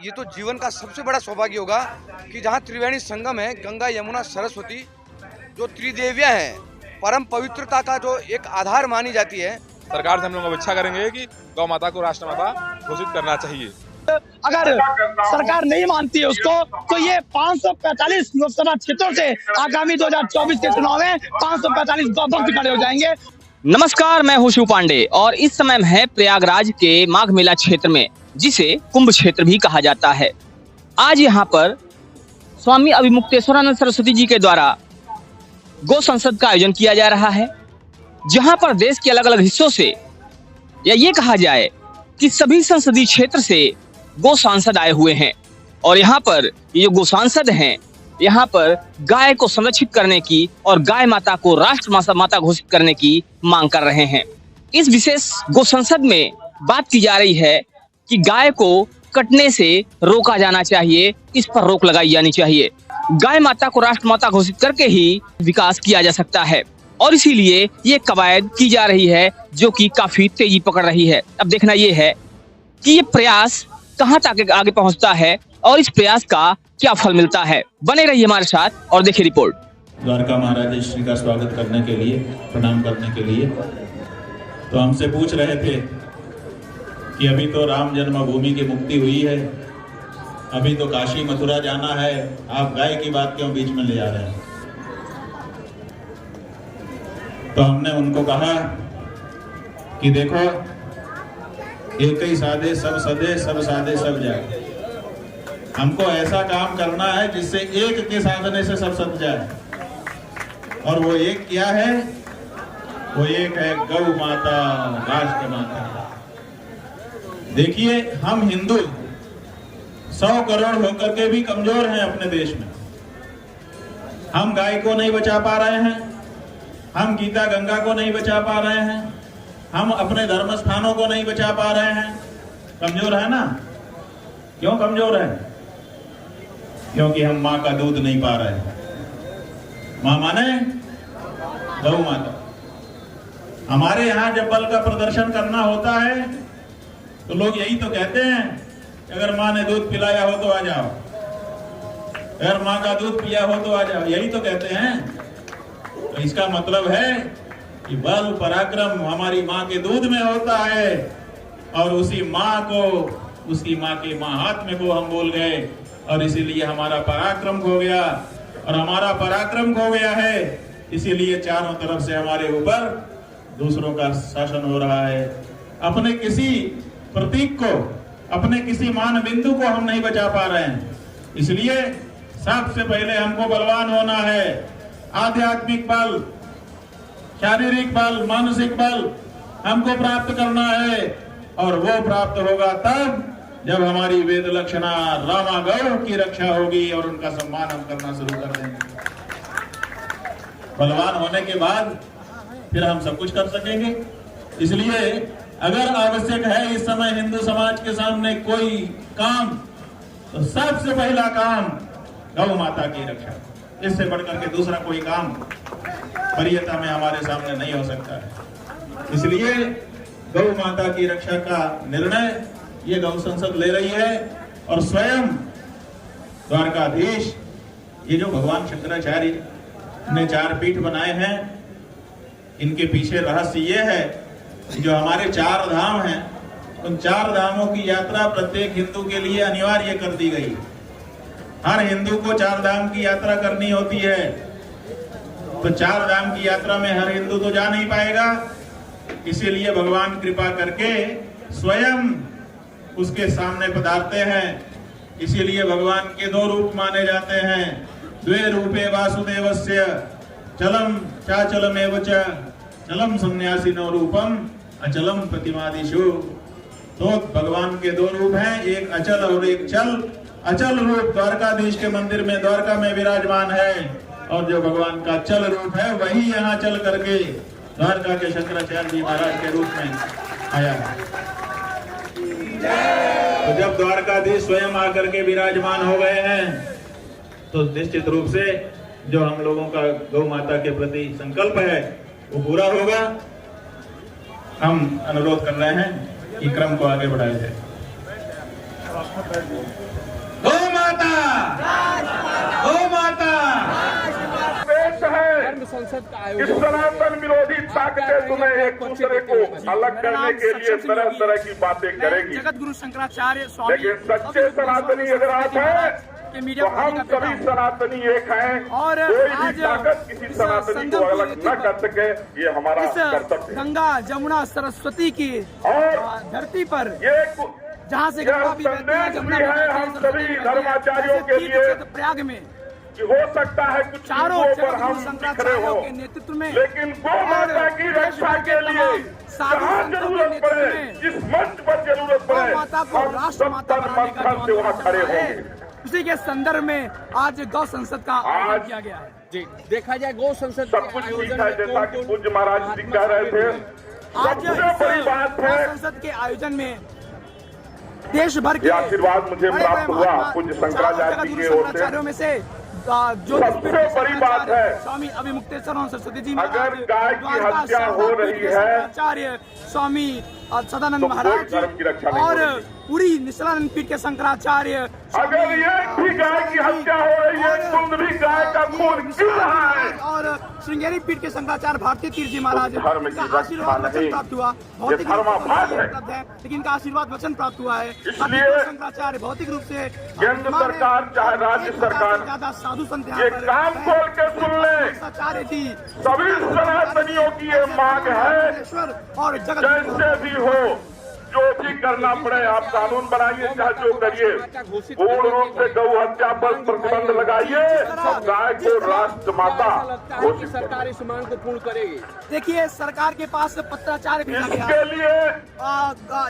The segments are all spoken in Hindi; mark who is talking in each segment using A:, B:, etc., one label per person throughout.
A: ये तो जीवन का सबसे बड़ा सौभाग्य होगा कि जहाँ त्रिवेणी संगम है, गंगा यमुना सरस्वती जो त्रिदेवियाँ हैं, परम पवित्रता का जो एक आधार मानी जाती है।
B: सरकार से हम लोग अपेक्षा करेंगे कि गौ माता को राष्ट्रमाता घोषित करना चाहिए।
C: अगर सरकार नहीं मानती है उसको तो ये 545 लोकसभा क्षेत्रों से आगामी 2024 के चुनाव में 545 भक्त खड़े हो जाएंगे।
D: नमस्कार, मैं हूं शिव पांडे और इस समय हम हैं प्रयागराज के माघ मेला क्षेत्र में, जिसे कुंभ क्षेत्र भी कहा जाता है। आज यहाँ पर स्वामी अभिमुक्तेश्वरानंद सरस्वती जी के द्वारा गौ संसद का आयोजन किया जा रहा है, जहाँ पर देश के अलग अलग हिस्सों से, या ये कहा जाए कि सभी संसदीय क्षेत्र से गौ सांसद आए हुए हैं और यहाँ पर ये जो गौ सांसद हैं, यहाँ पर गाय को संरक्षित करने की और गाय माता को राष्ट्र माता घोषित करने की मांग कर रहे हैं। इस विशेष गौ संसद में बात की जा रही है कि गाय को कटने से रोका जाना चाहिए, इस पर रोक लगाई जानी चाहिए। गाय माता को राष्ट्र माता घोषित करके ही विकास किया जा सकता है और इसीलिए ये कवायद की जा रही है, जो कि काफी तेजी पकड़ रही है। अब देखना ये है कि ये प्रयास कहाँ तक आगे पहुँचता है और इस प्रयास का क्या फल मिलता है। बने रहिए हमारे साथ और देखिए रिपोर्ट।
E: द्वारका महाराज श्री का स्वागत करने के लिए, प्रणाम करने के लिए तो हमसे पूछ रहे थे कि अभी तो राम जन्मभूमि की मुक्ति हुई है, अभी तो काशी मथुरा जाना है, आप गाय की बात क्यों बीच में ले जा रहे हैं। तो हमने उनको कहा कि देखो, एक ही साधे सब सदे, सब साधे सब जाए। हमको ऐसा काम करना है जिससे एक के साधने से सब सद जाए, और वो एक क्या है? वो एक है गौ माता, राष्ट्र माता। देखिए, हम हिंदू 100 करोड़ होकर के भी कमजोर हैं अपने देश में। हम गाय को नहीं बचा पा रहे हैं, हम गीता गंगा को नहीं बचा पा रहे हैं, हम अपने धर्म स्थानों को नहीं बचा पा रहे हैं। कमजोर है ना? क्यों कमजोर है? क्योंकि हम माँ का दूध नहीं पा रहे हैं। माँ माने गौ माता। हमारे यहाँ जब बल का प्रदर्शन करना होता है तो लोग यही तो कहते हैं, अगर माँ ने दूध पिलाया हो तो आ जाओ, अगर माँ का दूध पिया हो तो आ जाओ, यही तो कहते हैं। तो इसका मतलब है कि बल पराक्रम हमारी माँ के दूध में होता है, और उसी माँ को, उसकी माँ के महात्म्य को हम भूल गए, और इसीलिए हमारा पराक्रम खो गया। और हमारा पराक्रम खो गया है, इसीलिए चारों तरफ से हमारे ऊपर दूसरों का शासन हो रहा है। अपने किसी प्रतीक को, अपने किसी मान बिंदु को हम नहीं बचा पा रहे हैं। इसलिए सबसे पहले हमको बलवान होना है। आध्यात्मिक बल, शारीरिक बल, मानसिक बल हमको प्राप्त करना है, और वो प्राप्त होगा तब जब हमारी वेद लक्षणा रामा गौ की रक्षा होगी और उनका सम्मान हम करना शुरू कर देंगे। बलवान होने के बाद फिर हम सब कुछ कर सकेंगे। इसलिए अगर आवश्यक है इस समय हिंदू समाज के सामने कोई काम, तो सबसे पहला काम गौ माता की रक्षा। इससे बढ़कर के दूसरा कोई काम वरीयता में हमारे सामने नहीं हो सकता है। इसलिए गौ माता की रक्षा का निर्णय ये गौ संसद ले रही है, और स्वयं द्वारकाधीश, ये जो भगवान शंकराचार्य ने 4 पीठ बनाए हैं, इनके पीछे रहस्य ये है कि जो हमारे 4 धाम हैं, उन 4 धामों की यात्रा प्रत्येक हिंदू के लिए अनिवार्य कर दी गई। हर हिंदू को 4 धाम की यात्रा करनी होती है। तो 4 धाम की यात्रा में हर हिंदू तो जा नहीं पाएगा, इसीलिए भगवान कृपा करके स्वयं उसके सामने पधारते हैं। इसीलिए भगवान के 2 रूप माने जाते हैं। द्वे रूपे वासुदेवस्य चलम चाचलमेव च चलम सन्यासिनो रूपम अचलम प्रतिमादिषु। तो भगवान के 2 रूप हैं, एक अचल और एक चल। अचल रूप द्वारकाधीश के मंदिर में, द्वारका में विराजमान है, और जो भगवान का चल रूप है वही यहाँ चल करके द्वारका के शंकराचार्य जी महाराज के रूप में आया है। तो जब द्वारकाधीश स्वयं आकर के विराजमान हो गए हैं, तो निश्चित रूप से जो हम लोगों का गौ माता के प्रति संकल्प है वो पूरा होगा। हम अनुरोध कर रहे हैं कि क्रम को आगे बढ़ाया जाए। गौ माता, गौ माता।
F: देश है कि सनातन विरोधी ताकतें तुम्हें एक दूसरे को अलग करने के लिए तरह तरह की बातें करेगी,
C: जगत गुरु शंकराचार्य स्वामी
F: लेकिन सच्चे सनातनी अगर आप हैं तो हम सभी सनातनी एक हैं
C: और
F: कोई
C: आज
F: भी ताकत किसी सनातनी को अलग न कर सके, ये हमारा कर्तव्य है।
C: गंगा जमुना सरस्वती की
F: और
C: धरती पर
F: ये
C: जहाँ से गंगा भी बहती है,
F: संदेश
C: जमुना
F: भी है
C: बहती है,
F: हम
C: सरस्वती
F: सभी
C: बहती है।
F: धर्माचार्यों
C: ऐसे
F: के
C: तीर्थ
F: लिए
C: क्षेत्र प्रयाग में
F: कि हो सकता है कुछ
C: चारों
F: चीजों पर
C: जगत
F: हम
C: गुरु
F: बिखरे
C: शंकराचार्यों
F: हो,
C: के नेतृत्व में
F: लेकिन गौ माता की रक्षा के लिए जहाँ जरूरत पड़े, जिस मंच पर जरूरत
C: गौ
F: पड़े,
C: माता को
F: हम
C: राष्ट्र
F: सब
C: माता
F: तन
C: बनाने
F: मन
C: का
F: धन से वहाँ खड़े होंगे।
C: उसी के संदर्भ में आज गौ संसद का आयोजन किया गया है।
G: जी देखा जाए गौ संसद
F: सब कुछ ठीक है, जैसा कि पूज्य महाराज जी कह रहे थे।
C: आज
F: सबसे बड़ी बात
C: गौ
F: है,
C: संसद के आयोजन में देश भर के
F: ये आशीर्वाद मुझे
C: बड़े
F: प्राप्त
C: बड़े
F: हुआ
C: महात्मा,
F: पूज्य
C: चारों
F: शंकराचार्य
C: जगत
F: जी
C: गुरु
F: की ओर से।
C: शंकराचार्यों में से
F: सबसे बड़ी बात है,
C: स्वामी अभिमुक्तेश्वर सरस्वती जी
F: अगर
C: महाराज,
F: गाय की
C: द्वारका
F: हत्या हो
C: शारदा
F: रही
C: पीठ के
F: है,
C: शंकराचार्य स्वामी सदानंद
F: तो कोई
C: महाराज
F: धर्म की रक्षा नहीं
C: और
F: होगी।
C: पूरी निश्चलानंद पीठ के शंकराचार्य
F: अगर एक भी गाय की हत्या हो रही है, एक बूंद भी गाय का खून गिर रहा है,
C: और श्रृंगेरी पीठ के शंकराचार्य भारतीय तीर्थ जी महाराज,
F: धर्म की
C: इनका
F: रक्षा
C: आशीर्वाद वचन
F: नहीं,
C: प्राप्त हुआ।
F: ये
C: भौतिक रूप से
F: धर्माभास है।
C: उपलब्ध है, लेकिन इनका आशीर्वाद वचन प्राप्त हुआ है।
F: इसलिए
C: अभी शंकराचार्य भौतिक रूप से
F: केंद्र सरकार चाहे राज्य सरकार
C: ज्यादा साधु संत यहाँ
F: ये
C: पर
F: कान खोल के सुन ले,
C: शंकराचार्य जी
F: सभी सनातनियों की ये मांग है,
C: और जगत
F: जैसे भी हो, जो भी करना पड़े आप कानून बनाइए, चाहे जो करिए, पूर्ण रूप से गौ हत्या पर प्रतिबंध लगाइए और गाय को राष्ट्र माता घोषित करिए।
G: सरकार इस मांग को पूर्ण करेगी।
C: देखिए सरकार के पास पत्राचार भेजा गया
F: इसके लिए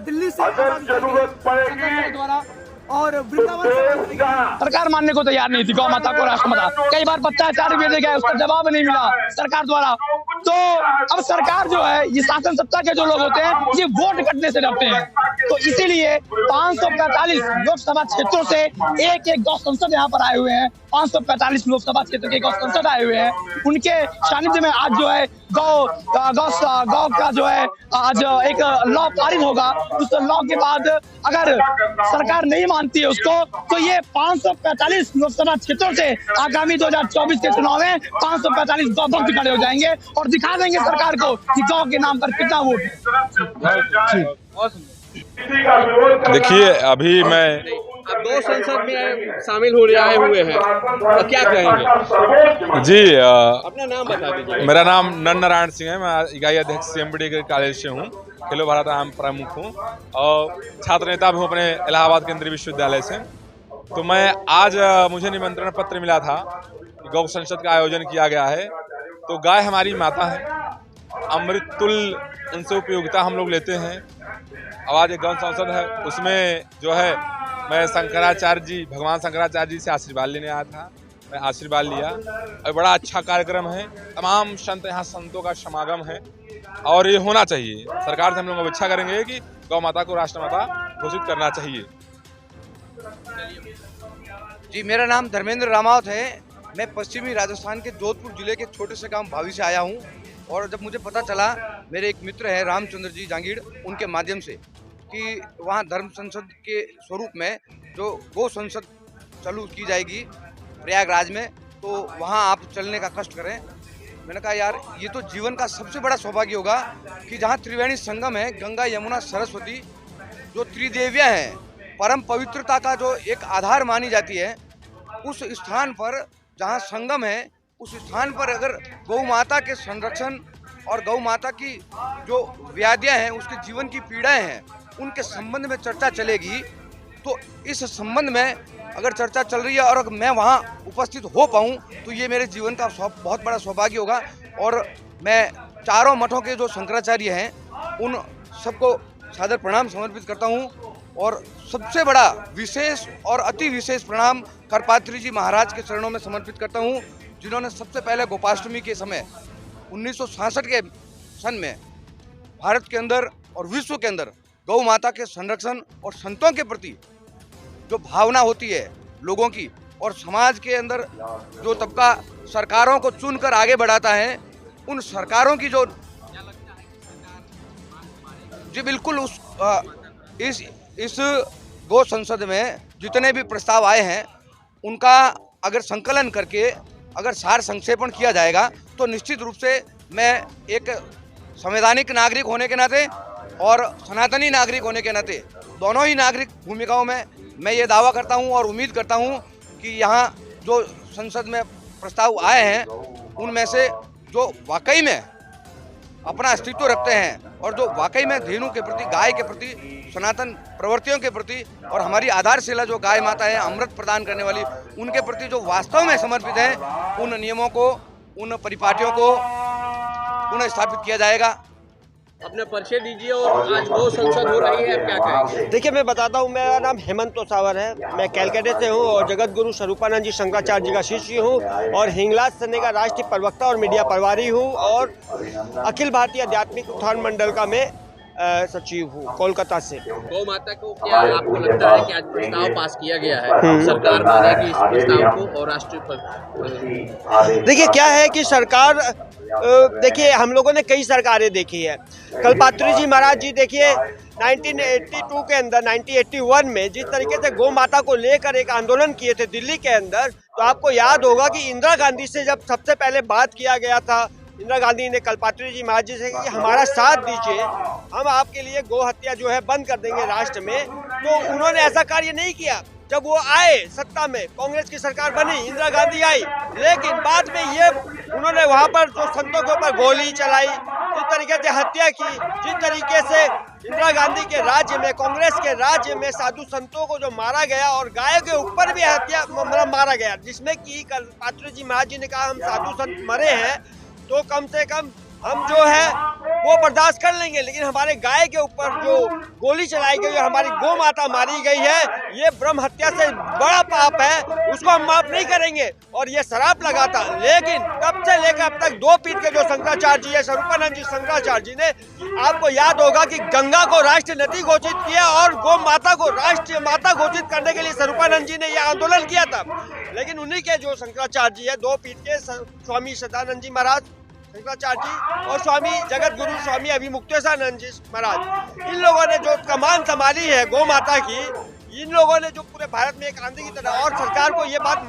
C: दिल्ली से
F: अगर जरूरत पड़ेगी
C: द्वारा और
F: तो
C: वृंदावन
F: देश का
C: सरकार मानने को तैयार नहीं थी गौ माता को राष्ट्रमाता। कई बार पत्राचार भेजे गए, उसका जवाब नहीं मिला सरकार द्वारा। तो अब सरकार जो है, ये शासन सत्ता के जो लोग होते हैं, ये वोट कटने से डरते हैं। तो इसीलिए 545 लोकसभा क्षेत्रों से एक एक गौ संसद यहाँ पर आए हुए हैं। 545 लोकसभा क्षेत्र के गौ संसद आए हुए हैं। उनके सानिध्य में आज जो है गौ का जो है आज एक लॉ पारित होगा। उस लॉ के बाद अगर सरकार नहीं मानती है उसको, तो ये 545 लोकसभा क्षेत्रों से आगामी 2024 के चुनाव में 545 गौ भक्त खड़े हो जाएंगे और दिखा देंगे सरकार को कि गौ के नाम पर कितना वोट है।
B: देखिए अभी मैं
G: अब गौ संसद में शामिल हो रहे हुए हैं, तो क्या कहेंगे?
B: जी
G: अपना नाम बता दीजिए।
B: मेरा नाम नर नारायण सिंह है। मैं इकाई अध्यक्ष CMBD के कॉलेज से हूँ, खेलो भारत आम प्रमुख हूँ और छात्र नेता भी हूँ अपने इलाहाबाद केंद्रीय विश्वविद्यालय से। तो मैं आज मुझे निमंत्रण पत्र मिला था कि गौ संसद का आयोजन किया गया है। तो गाय हमारी माता है, अमृत तुल्य उनसे उपयोगिता हम लोग लेते हैं। अब आज एक गौ संसद है, उसमें जो है मैं शंकराचार्य जी, भगवान शंकराचार्य जी से आशीर्वाद लेने आया था। मैं आशीर्वाद लिया और बड़ा अच्छा कार्यक्रम है। तमाम संत यहाँ संतों का समागम है और ये होना चाहिए। सरकार से हम लोग अपेक्षा करेंगे कि गौ माता को राष्ट्रमाता घोषित करना चाहिए।
A: जी, मेरा नाम धर्मेंद्र रामावत है। मैं पश्चिमी राजस्थान के जोधपुर जिले के छोटे से गांव भावी से आया हूं और जब मुझे पता चला, मेरे एक मित्र हैं रामचंद्र जी जांगीड़, उनके माध्यम से कि वहां धर्म संसद के स्वरूप में जो गौ संसद चालू की जाएगी प्रयागराज में, तो वहां आप चलने का कष्ट करें। मैंने कहा यार, ये तो जीवन का सबसे बड़ा सौभाग्य होगा कि जहाँ त्रिवेणी संगम है, गंगा यमुना सरस्वती, जो त्रिदेवियाँ हैं, परम पवित्रता का जो एक आधार मानी जाती है, उस स्थान पर जहाँ संगम है, उस स्थान पर अगर गौ माता के संरक्षण और गौ माता की जो व्याधियाँ हैं, उसके जीवन की पीड़ाएं हैं, उनके संबंध में चर्चा चलेगी। तो इस संबंध में अगर चर्चा चल रही है और अगर मैं वहाँ उपस्थित हो पाऊँ, तो ये मेरे जीवन का बहुत बड़ा सौभाग्य होगा। और मैं चारों मठों के जो शंकराचार्य हैं, उन सबको सादर प्रणाम समर्पित करता हूँ। और सबसे बड़ा विशेष और अति विशेष प्रणाम करपात्री जी महाराज के चरणों में समर्पित करता हूँ, जिन्होंने सबसे पहले गोपाष्टमी के समय 1966 के सन में भारत के अंदर और विश्व के अंदर गौ माता के संरक्षण और संतों के प्रति जो भावना होती है लोगों की, और समाज के अंदर जो तबका सरकारों को चुनकर आगे बढ़ाता है, उन सरकारों की जो जी बिल्कुल इस गो संसद में जितने भी प्रस्ताव आए हैं उनका अगर संकलन करके अगर सार संक्षेपण किया जाएगा तो निश्चित रूप से मैं एक संवैधानिक नागरिक होने के नाते और सनातनी नागरिक होने के नाते दोनों ही नागरिक भूमिकाओं में मैं ये दावा करता हूँ और उम्मीद करता हूँ कि यहाँ जो संसद में प्रस्ताव आए हैं उनमें से जो वाकई में अपना अस्तित्व रखते हैं और जो वाकई में धेनु के प्रति, गाय के प्रति, सनातन प्रवृत्तियों के प्रति और हमारी आधारशिला जो गाय माता है अमृत प्रदान करने वाली, उनके प्रति जो वास्तव में समर्पित हैं, उन नियमों को, उन परिपाटियों को पुनः स्थापित किया जाएगा।
G: अपना परिचय दीजिए और आज गौ संसद हो रही है, क्या कहेंगे?
H: देखिए, मैं बताता हूँ, मेरा नाम हेमंत तोसावर है, मैं कैलकाटा से हूँ और जगत गुरु स्वरूपानंद जी शंकराचार्य जी का शिष्य हूँ और हिंगलाज सेना का राष्ट्रीय प्रवक्ता और मीडिया प्रभारी हूँ और अखिल भारतीय आध्यात्मिक उत्थान मंडल का मैं सचिव हूँ कोलकाता से।
G: गौ माता को क्या आपको लगता है कि आज प्रस्ताव पास किया गया है, सरकार मानेगी इस प्रस्ताव को और राष्ट्रीय?
H: देखिए, क्या है कि सरकार, देखिए हम लोगों ने कई सरकारें देखी है। कल्पात्री जी महाराज जी देखिए 1982 के अंदर 1981 में जिस तरीके से गौ माता को लेकर एक आंदोलन किए थे दिल्ली के अंदर, तो आपको याद होगा कि इंदिरा गांधी से जब सबसे पहले बात किया गया था, इंदिरा गांधी ने कल्पात्री जी महाराज जी से कि हमारा साथ दीजिए, हम आपके लिए गौ हत्या जो है बंद कर देंगे राष्ट्र में, तो उन्होंने ऐसा कार्य नहीं किया। जब वो आए सत्ता में, कांग्रेस की सरकार बनी, इंदिरा गांधी आई, लेकिन बाद में ये उन्होंने वहां पर जो संतों के ऊपर गोली चलाई, जिस तरीके से हत्या की, जिस तरीके से इंदिरा गांधी के राज्य में, कांग्रेस के राज्य में साधु संतों को जो मारा गया और गाय के ऊपर भी हत्या मारा गया, जिसमें कि कल्पात्री जी महाराज जी ने कहा हम साधु संत मरे हैं तो कम से कम हम जो है वो बर्दाश्त कर लेंगे, लेकिन हमारे गाय के ऊपर जो गोली चलाई गई, हमारी गौ माता मारी गई है, ये ब्रह्म हत्या से बड़ा पाप है, उसको हम माफ नहीं करेंगे। और ये शराप लगा था, लेकिन तब से लेकर अब तक 2 पीठ के जो शंकराचार्य जी है, स्वरूपानंद जी शंकराचार्य जी ने, आपको याद होगा कि गंगा को राष्ट्रीय नदी घोषित किया और गौ माता को राष्ट्रीय माता घोषित करने के लिए स्वरूपानंद जी ने यह आंदोलन किया था। लेकिन उन्हीं के जो शंकराचार्य जी है, 2 पीठ के स्वामी सदानंद जी महाराज शंकराचार्य जी और स्वामी जगत गुरु स्वामी अभिमुक्तेश्वरानंद जी महाराज, इन लोगों ने जो कमान संभाली है गौ माता की, इन लोगों ने जो पूरे भारत में एक आंधी की तरह, और सरकार को ये बात